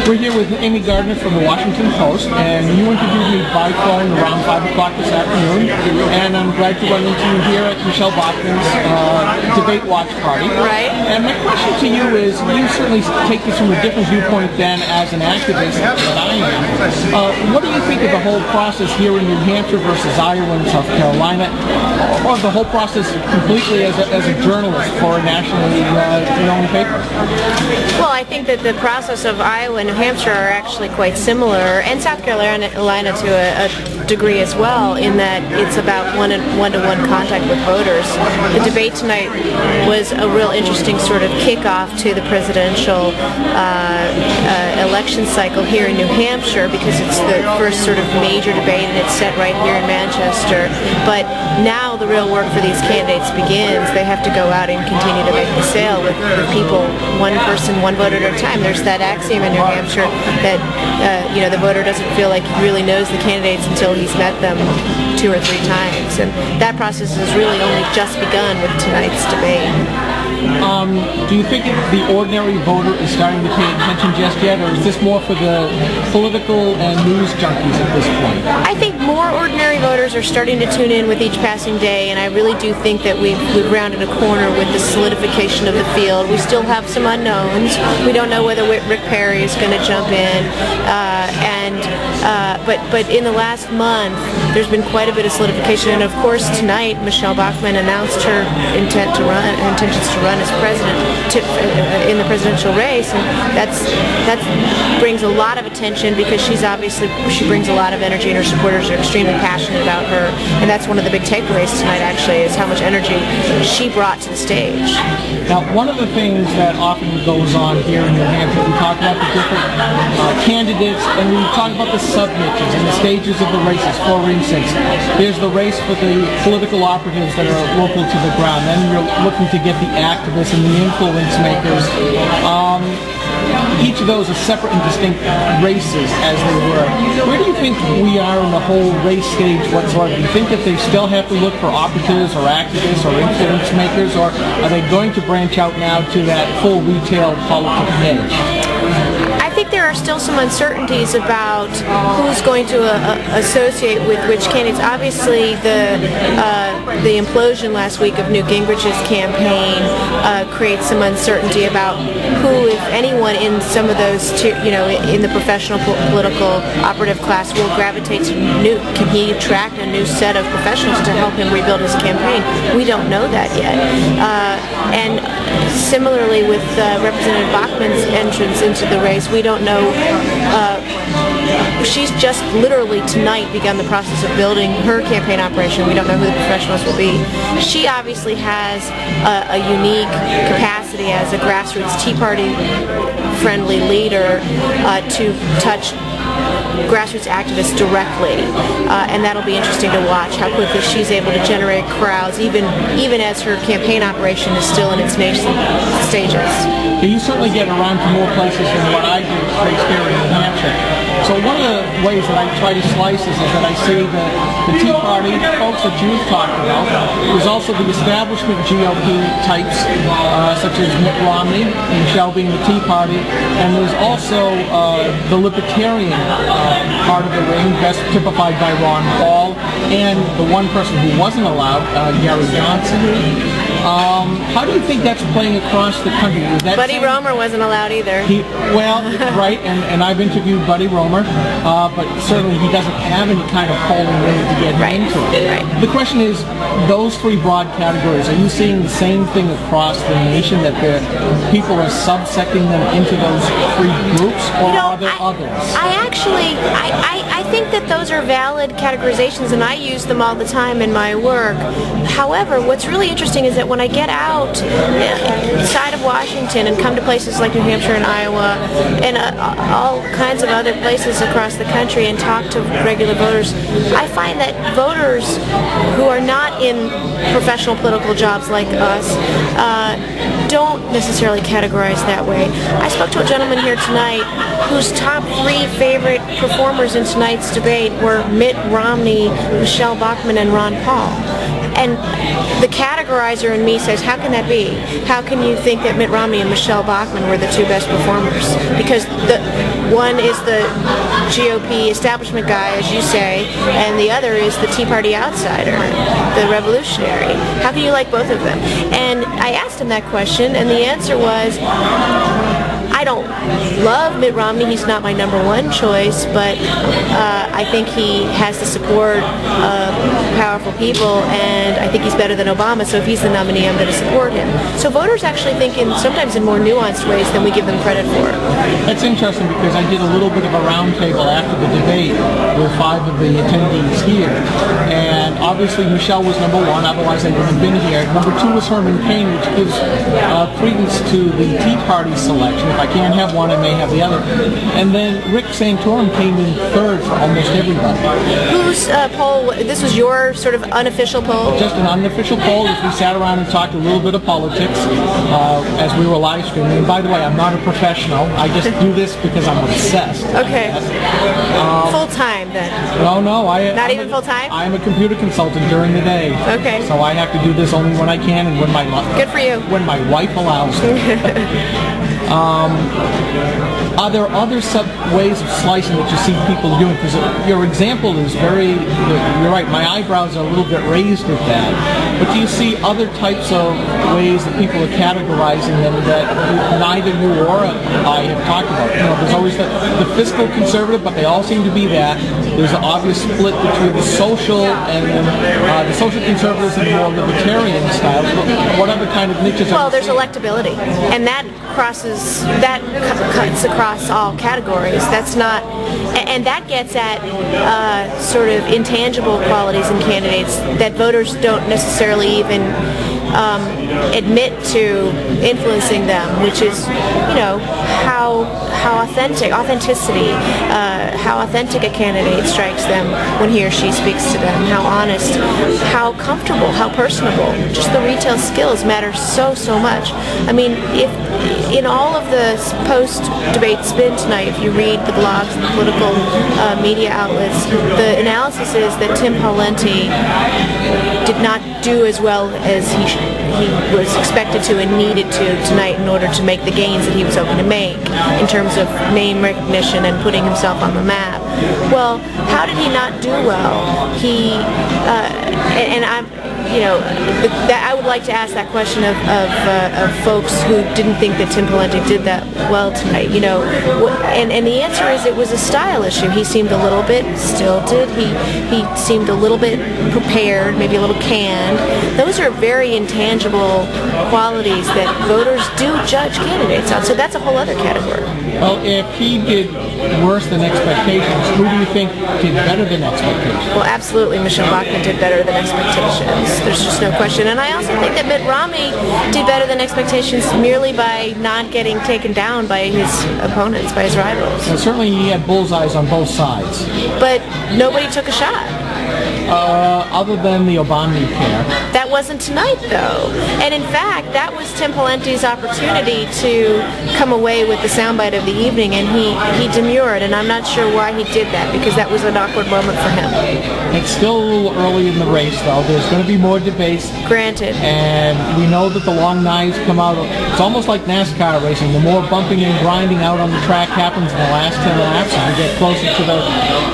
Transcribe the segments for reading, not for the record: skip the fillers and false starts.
We're here with Amy Gardner from the Washington Post, and you interviewed me by phone around 5 o'clock this afternoon, and I'm glad to run into you here at Michelle Bachmann's debate watch party. Right. And my question to you is, you certainly take this from a different viewpoint than as an activist that I am. What do you think of the whole process here in New Hampshire versus Iowa and South Carolina, or the whole process completely as a journalist for a nationally known paper? Well, I think that the process of Iowa and New Hampshire are actually quite similar, and South Carolina to a degree as well, in that it's about one-to-one contact with voters. The debate tonight was a real interesting sort of kickoff to the presidential election cycle here in New Hampshire, because it's the first sort of major debate, and it's set right here in Manchester. But now the real work for these candidates begins. They have to go out and continue to make the sale with people, one person, one vote at a time. There's that axiom in New Hampshire that the voter doesn't feel like he really knows the candidates until he's met them 2 or 3 times, and that process has really only just begun with tonight's debate. Do you think the ordinary voter is starting to pay attention just yet, or is this more for the political and news junkies at this point? I think more ordinary voters are starting to tune in with each passing day, and I really do think that we've rounded a corner with the solidification of the field. We still have some unknowns. We don't know whether Rick Perry is going to jump in, but in the last month there's been quite a bit of solidification, and of course tonight Michelle Bachmann announced her intentions to run as president in the presidential race, and that brings a lot of attention, because she brings a lot of energy, and her supporters are extremely passionate about her, and that's one of the big takeaways tonight, actually, is how much energy she brought to the stage. Now, one of the things that often goes on here in New Hampshire, we talk about the different candidates, and we talk about the sub-niches and the stages of the races. For instance, there's the race for the political operatives that are local to the ground. Then you're looking to get the activists and the influence makers. Each of those are separate and distinct races, as they were. Where do you think we are in the whole race stage whatsoever? Do you think that they still have to look for operatives or activists or influence makers, or are they going to branch out now to that full retail politics edge? I think there are still some uncertainties about who's going to associate with which candidates. Obviously, the implosion last week of Newt Gingrich's campaign creates some uncertainty about who, if anyone, in some of those, in the professional political operative class will gravitate to Newt. Can he attract a new set of professionals to help him rebuild his campaign? We don't know that yet. And similarly with Representative Bachmann's entrance into the race, we don't know. She's just literally tonight begun the process of building her campaign operation. We don't know who the professionals will be. She obviously has a unique capacity as a grassroots Tea Party friendly leader to touch grassroots activists directly, and that'll be interesting to watch how quickly she's able to generate crowds, even as her campaign operation is still in its nascent stages. You certainly get around to more places than what I do based here in New Hampshire. So one of the ways that I try to slice this is that I see the Tea Party folks that you've talked about. There's also the establishment GOP types, such as Mitt Romney, Michelle being the Tea Party, and there's also the Libertarian part of the ring, best typified by Ron Paul, and the one person who wasn't allowed, Gary Johnson. How do you think that's playing across the country? Buddy Roemer wasn't allowed either. Right, and I've interviewed Buddy Roemer, but certainly he doesn't have any kind of polling limit to get him into it. Right. The question is, those 3 broad categories, are you seeing the same thing across the nation, that the people are subsecting them into those 3 groups, or are there others? I think that those are valid categorizations, and I use them all the time in my work. However, what's really interesting is that when I get outside of Washington and come to places like New Hampshire and Iowa and all kinds of other places across the country and talk to regular voters, I find that voters who are not in professional political jobs like us don't necessarily categorize that way. I spoke to a gentleman here tonight whose top 3 favorite performers in tonight's debate were Mitt Romney, Michelle Bachmann, and Ron Paul. And the categorizer in me says, how can that be? How can you think that Mitt Romney and Michelle Bachmann were the 2 best performers? Because one is the GOP establishment guy, as you say, and the other is the Tea Party outsider, the revolutionary. How can you like both of them? And I asked him that question, and the answer was, I don't love Mitt Romney. He's not my #1 choice, but I think he has the support of powerful people, and I think he's better than Obama, so if he's the nominee, I'm going to support him. So voters actually think sometimes in more nuanced ways than we give them credit for. That's interesting, because I did a little bit of a roundtable after the debate with 5 of the attendees here, and obviously Michelle was #1, otherwise they wouldn't have been here. #2 was Herman Cain, which gives credence to the Tea Party selection. If I can't have one, I may have the other. And then Rick Santorum came in 3rd for almost everybody. Whose poll? This was your sort of unofficial poll? Just an unofficial poll, as we sat around and talked a little bit of politics as we were live streaming. And by the way, I'm not a professional. I just do this because I'm obsessed. Okay. Full time then? No. Not even full time? I'm a computer consultant during the day. Okay. So I have to do this only when I can and when my good for you. When my wife allows me. Are there other ways of slicing that you see people doing? Because your example is you're right, my eyebrows are a little bit raised at that. But do you see other types of ways that people are categorizing them that neither you or I have talked about? You know, there's always the fiscal conservative, but they all seem to be that. There's an obvious split between the social and the social conservatives and the more libertarian styles. What other kind of niches are Well, there's electability, and that cuts across all categories. That's not, and that gets at sort of intangible qualities in candidates that voters don't necessarily even admit to influencing them, which is, you know, how authenticity, how authentic a candidate strikes them when he or she speaks to them, how honest, how comfortable, how personable. Just the retail skills matter so much. I mean, if in all of the post-debate spin tonight, if you read the blogs and the political media outlets, the analysis is that Tim Pawlenty did not do as well as he was expected to and needed to tonight in order to make the gains that he was hoping to make in terms of name recognition and putting himself on the map. Well, how did he not do well? He and I'm, you know, I would like to ask that question of folks who didn't think that Tim Pawlenty did that well tonight. You know, and the answer is it was a style issue. He seemed a little bit stilted. He seemed a little bit prepared, maybe a little canned. Those are very intangible qualities that voters do judge candidates on. So that's a whole other category. Well, if he did worse than expectations, who do you think did better than expectations? Well, absolutely, Michelle Bachmann did better than expectations. There's just no question. And I also think that Mitt Romney did better than expectations merely by not getting taken down by his opponents, by his rivals. Well, certainly he had bullseyes on both sides. But nobody took a shot. Other than the Obamacare. That wasn't tonight, though. And in fact, that was Tim Pawlenty's opportunity to come away with the soundbite of the evening, and he demurred, and I'm not sure why he did that, because that was an awkward moment for him. It's still a little early in the race, though. There's going to be more debates. Granted. And we know that the long knives come out. It's almost like NASCAR racing. The more bumping and grinding out on the track happens in the last 10 laps, as we get closer to the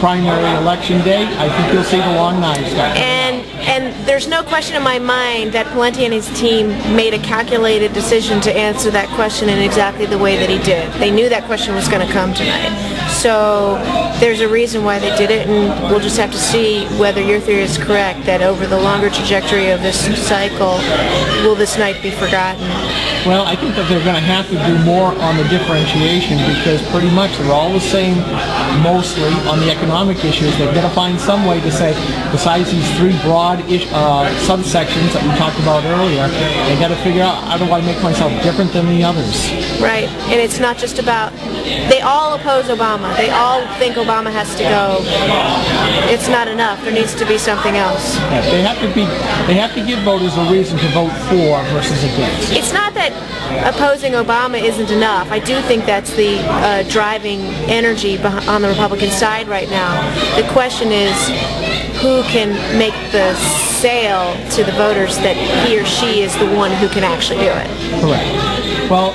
primary election day, I think you'll see the long knives start. And there's no question in my mind that Pawlenty and his team made a calculated decision to answer that question in exactly the way that he did. They knew that question was going to come tonight. So there's a reason why they did it, and we'll just have to see whether your theory is correct, that over the longer trajectory of this cycle, will this night be forgotten? Well, I think that they're going to have to do more on the differentiation, because pretty much they're all the same, mostly, on the economic issues. They're going to find some way to say, besides these 3 broad subsections that we talked about earlier, they got to figure out, how do I make myself different than the others? Right, and it's not just about, they all oppose Obama. They all think Obama has to go. It's not enough. There needs to be something else. Yeah, they have to give voters a reason to vote for versus against. It's not that opposing Obama isn't enough. I do think that's the driving energy on the Republican side right now. The question is, who can make the sale to the voters that he or she is the one who can actually do it? Correct. Well,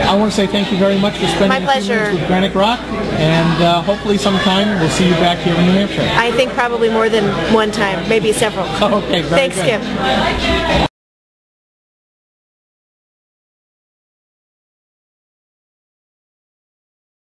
I want to say thank you very much for spending My a few pleasure. minutes with GraniteGrok, and hopefully sometime we'll see you back here in New Hampshire. I think probably more than one time, maybe several. Okay, very Thanks, good. Skip.